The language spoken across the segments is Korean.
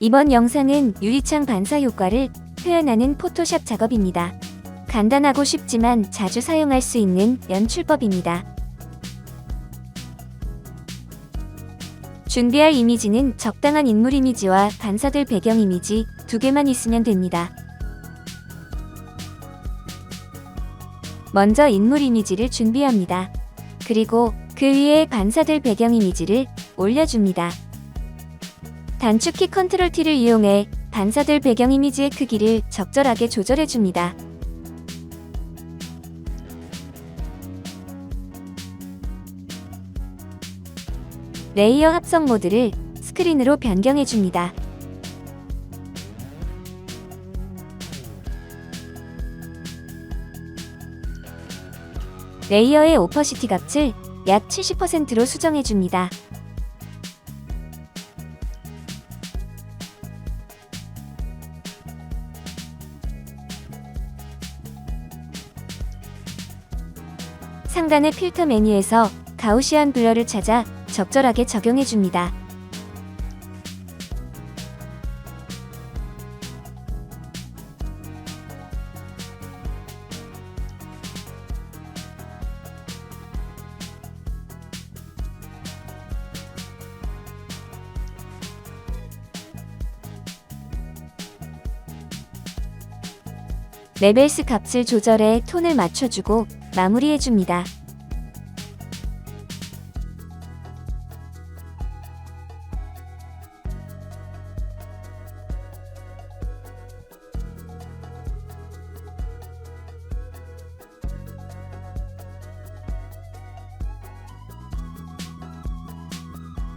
이번 영상은 유리창 반사 효과를 표현하는 포토샵 작업입니다. 간단하고 쉽지만 자주 사용할 수 있는 연출법입니다. 준비할 이미지는 적당한 인물 이미지와 반사될 배경 이미지 2개만 있으면 됩니다. 먼저 인물 이미지를 준비합니다. 그리고 그 위에 반사될 배경 이미지를 올려줍니다. 단축키 컨트롤 T를 이용해 반사될 배경 이미지의 크기를 적절하게 조절해줍니다. 레이어 합성 모드를 스크린으로 변경해줍니다. 레이어의 오퍼시티 값을 약 70%로 수정해줍니다. 상단의 필터 메뉴에서 가우시안 블러를 찾아 적절하게 적용해줍니다. 레벨스 값을 조절해 톤을 맞춰주고 마무리해줍니다.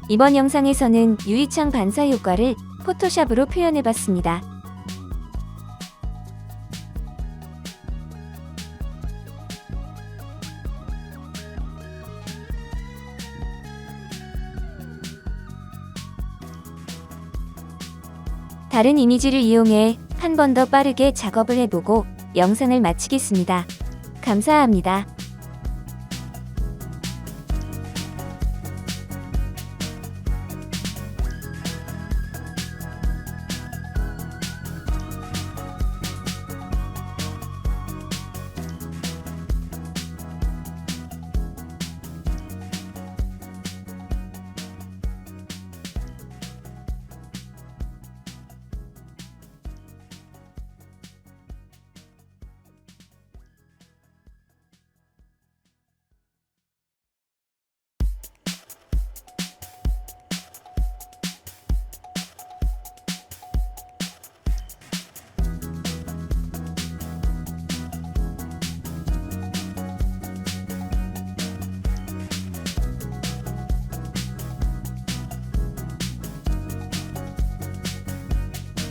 이번 영상에서는 유리창 반사 효과를 포토샵으로 표현해봤습니다. 다른 이미지를 이용해 한 번 더 빠르게 작업을 해보고 영상을 마치겠습니다. 감사합니다.